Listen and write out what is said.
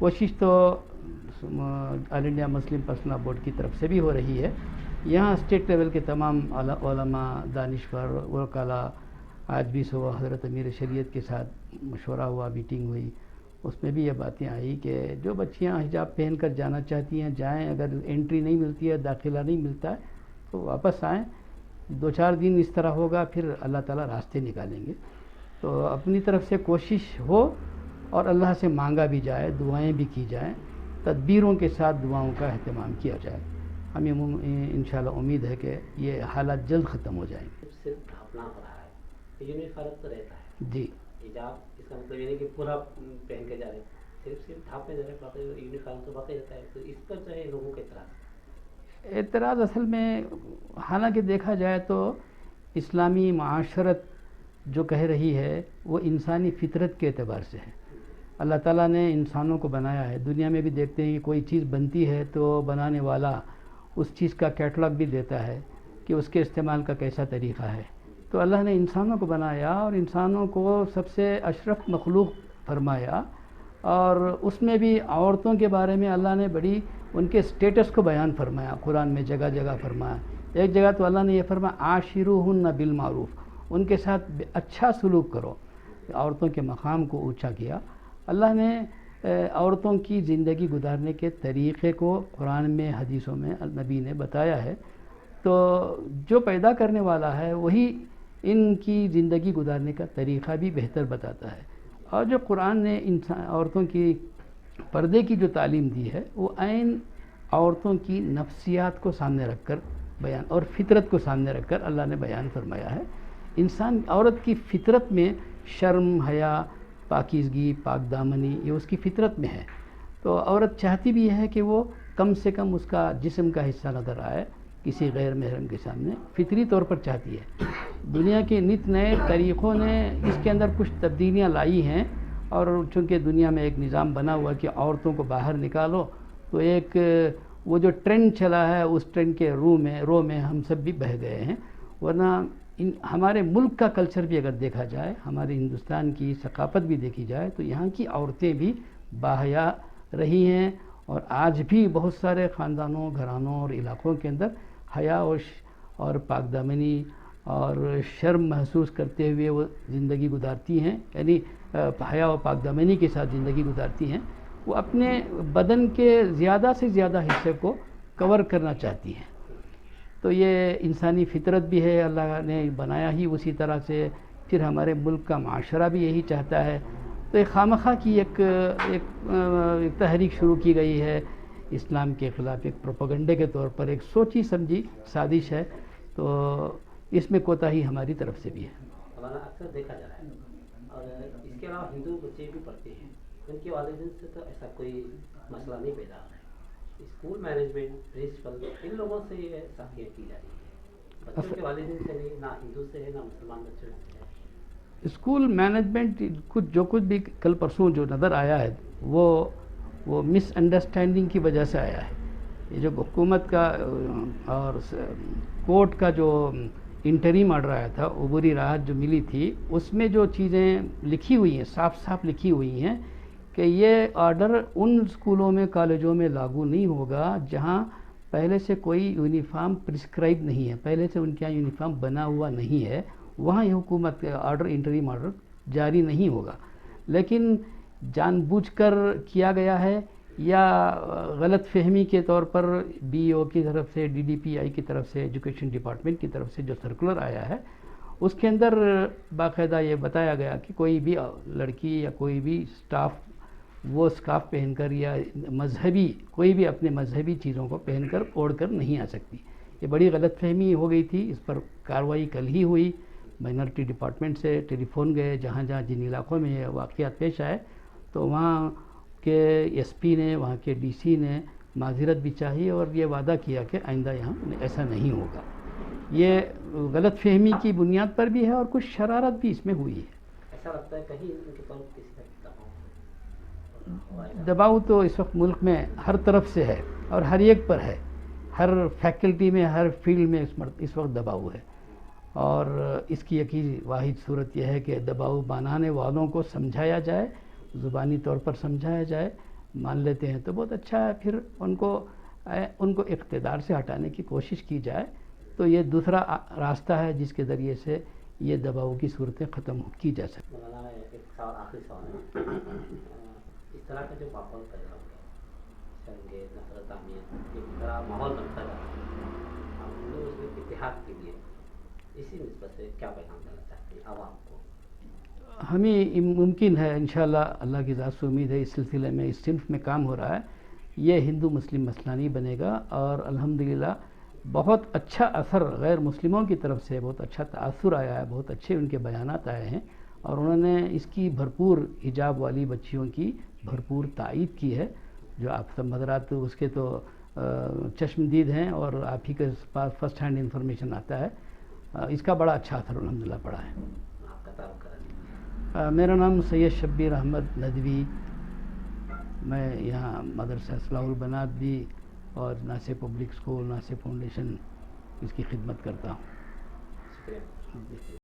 کوشش تو آل India Muslim personal board کی طرف سے بھی ہو رہی ہے. یہاں اسٹیٹ لیول کے تمام علماء، دانشور، وکلاء، آج بھی صبح حضرت امیر شریعت کے ساتھ مشورہ ہوا، میٹنگ ہوئی، اس میں بھی یہ باتیں آئی کہ جو بچیاں حجاب پہن کر جانا چاہتی ہیں جائیں، اگر انٹری نہیں ملتی ہے، داخلہ نہیں ملتا ہے تو واپس آئیں. 2-4 دن اس طرح ہوگا، پھر اللہ تعالیٰ راستے نکالیں گے. تو اپنی طرف سے کوشش ہو اور اللہ سے مانگا بھی جائے، دعائیں بھی کی جائیں، تدبیروں کے ساتھ دعاؤں کا اہتمام کیا جائے. ہمیں انشاءاللہ امید ہے کہ یہ حالات جلد ختم ہو جائیں گے. صرف ڈھانپنا ہو رہا ہے، یونیفارم تو رہتا ہے جی، حجاب، اس کا مطلب یہ نہیں کہ پورا پہن کے جا رہے ہیں، صرف ڈھانپنے جا رہے ہیں، باقی یونیفارم تو باقی رہتا ہے. تو اس پر جو ہے لوگوں کے اعتراض اصل میں حالانکہ دیکھا جائے تو اسلامی معاشرت جو کہہ رہی ہے وہ انسانی فطرت کے اعتبار سے ہے. اللہ تعالیٰ نے انسانوں کو بنایا ہے. دنیا میں بھی دیکھتے ہیں کہ کوئی چیز بنتی ہے تو بنانے والا اس چیز کا کیٹلاگ بھی دیتا ہے کہ اس کے استعمال کا کیسا طریقہ ہے. تو اللہ نے انسانوں کو بنایا اور انسانوں کو سب سے اشرف مخلوق فرمایا، اور اس میں بھی عورتوں کے بارے میں اللہ نے بڑی ان کے سٹیٹس کو بیان فرمایا. قرآن میں جگہ جگہ فرمایا. ایک جگہ تو اللہ نے یہ فرمایا عاشروہن بالمعروف، ان کے ساتھ اچھا سلوک کرو. عورتوں کے مقام کو اونچا کیا. اللہ نے عورتوں کی زندگی گزارنے کے طریقے کو قرآن میں، حدیثوں میں نبی نے بتایا ہے. تو جو پیدا کرنے والا ہے وہی ان کی زندگی گزارنے کا طریقہ بھی بہتر بتاتا ہے. اور جو قرآن نے عورتوں کی پردے کی جو تعلیم دی ہے وہ عین عورتوں کی نفسیات کو سامنے رکھ کر بیان، اور فطرت کو سامنے رکھ کر اللہ نے بیان فرمایا ہے. عورت کی فطرت میں شرم، حیا، پاکیزگی، پاک دامنی، یہ اس کی فطرت میں ہے. تو عورت چاہتی بھی ہے کہ وہ کم سے کم اس کا جسم کا حصہ نظر آئے کسی غیر محرم کے سامنے، فطری طور پر چاہتی ہے. دنیا کے نت نئے طریقوں نے اس کے اندر کچھ تبدیلیاں لائی ہیں، اور چونکہ دنیا میں ایک نظام بنا ہوا کہ عورتوں کو باہر نکالو، تو ایک وہ جو ٹرینڈ چلا ہے اس ٹرینڈ کے رو میں ہم سب بھی بہہ گئے ہیں. ورنہ ہمارے ملک کا کلچر بھی اگر دیکھا جائے، ہمارے ہندوستان کی ثقافت بھی دیکھی جائے، تو یہاں کی عورتیں بھی باحیا رہی ہیں. اور آج بھی بہت سارے خاندانوں، گھرانوں اور علاقوں کے اندر حیا اور پاک دامنی اور شرم محسوس کرتے ہوئے وہ زندگی گزارتی ہیں. یعنی حیا و پاک دامنی کے ساتھ زندگی گزارتی ہیں. وہ اپنے بدن کے زیادہ سے زیادہ حصے کو کور کرنا چاہتی ہیں. تو یہ انسانی فطرت بھی ہے، اللہ نے بنایا ہی اسی طرح سے. پھر ہمارے ملک کا معاشرہ بھی یہی چاہتا ہے. تو ایک خامخواہ کی ایک تحریک شروع کی گئی ہے اسلام کے خلاف، ایک پروپیگنڈے کے طور پر، ایک سوچی سمجھی سازش ہے. تو اس میں کوتاہی ہماری طرف سے بھی ہے. ہمارا اکثر دیکھا جا رہا ہے. اور اس کے علاوہ ہندو بچے بھی پڑھتے ہیں، ان کے والدین سے تو ایسا کوئی مسئلہ نہیں پیدا ہو رہا ہے. اسکول مینجمنٹ، پرنسپل، ان لوگوں سے یہ سختیاں کی جا رہی ہیں. بچوں کے والدین سے نہیں، نہ ہندو سے ہے نہ مسلمان بچوں سے ہے. اسکول مینجمنٹ جو کچھ بھی کل پرسوں جو نظر آیا ہے وہ مس انڈرسٹینڈنگ کی وجہ سے آیا ہے. یہ جو حکومت کا اور کورٹ کا جو انٹریم آرڈر آیا تھا، عبوری راحت جو ملی تھی، اس میں جو چیزیں لکھی ہوئی ہیں، صاف صاف لکھی ہوئی ہیں کہ یہ آرڈر ان اسکولوں میں، کالجوں میں لاگو نہیں ہوگا جہاں پہلے سے کوئی یونیفارم پرسکرائب نہیں ہے، پہلے سے ان کے یہاں یونیفارم بنا ہوا نہیں ہے. وہاں یہ حکومت کا آرڈر، انٹریم آرڈر جاری نہیں ہوگا. لیکن جان بوجھ کر کیا گیا ہے یا غلط فہمی کے طور پر بی او کی طرف سے، ڈی ڈی پی آئی کی طرف سے، ایجوکیشن ڈپارٹمنٹ کی طرف سے جو سرکولر آیا ہے اس کے اندر باقاعدہ یہ بتایا گیا کہ کوئی بھی لڑکی یا کوئی بھی اسٹاف وہ اسکارف پہن کر یا مذہبی کوئی بھی اپنے مذہبی چیزوں کو پہن کر اوڑھ کر نہیں آ سکتی. یہ بڑی غلط فہمی ہو گئی تھی. اس پر کارروائی کل ہی ہوئی. مائنارٹی ڈپارٹمنٹ سے ٹیلی فون گئے جہاں جن علاقوں میں یہ واقعات پیش آئے، تو وہاں کے ایس پی نے، وہاں کے ڈی سی نے معذرت بھی چاہی اور یہ وعدہ کیا کہ آئندہ یہاں ایسا نہیں ہوگا. یہ غلط فہمی کی بنیاد پر بھی ہے اور کچھ شرارت بھی اس میں ہوئی ہے. ایسا لگتا ہے کہیں ان کے طور کسی کا دباؤ تو اس وقت ملک میں ہر طرف سے ہے اور ہر ایک پر ہے. ہر فیکلٹی میں، ہر فیلڈ میں اس وقت دباؤ ہے. اور اس کی یقینی واحد صورت یہ ہے کہ دباؤ بنانے والوں کو سمجھایا جائے، زبانی طور پر سمجھایا جائے، مان لیتے ہیں تو بہت اچھا ہے. پھر ان کو اقتدار سے ہٹانے کی کوشش کی جائے تو یہ دوسرا راستہ ہے جس کے ذریعے سے یہ دباؤ کی صورتیں ختم کی جا سکتی. مولانا ایک سوال آخری سوال ہے. اس طرح کا جو ماحول پیدا ہو گیا شرنگیز نفرت آمیز ایک طرح ماحول بنتا جا رہا ہے, ہم لوگ اس میں اتحاد کے لیے اسی نسبت سے کیا پیغام دینا چاہتے ہیں عوام کو؟ ہمیں ممکن ہے انشاءاللہ اللہ کی ذات سے امید ہے اس سلسلے میں اس صنف میں کام ہو رہا ہے, یہ ہندو مسلم مسئلہ نہیں بنے گا اور الحمدللہ بہت اچھا اثر غیر مسلموں کی طرف سے بہت اچھا تاثر آیا ہے, بہت اچھے ان کے بیانات آئے ہیں اور انہوں نے اس کی بھرپور حجاب والی بچیوں کی بھرپور تائید کی ہے. جو آپ سب حضرات اس کے تو چشمدید ہیں اور آپ ہی کے پاس فرسٹ ہینڈ انفارمیشن آتا ہے, اس کا بڑا اچھا اثر الحمدللہ پڑا ہے. آپ کا تعارف کرا دیں. میرا نام سید شبیر احمد ندوی, میں یہاں مدرسہ اصلاح البنات بھی اور ناصر پبلک اسکول ناصر فاؤنڈیشن اس کی خدمت کرتا ہوں. شکریہ.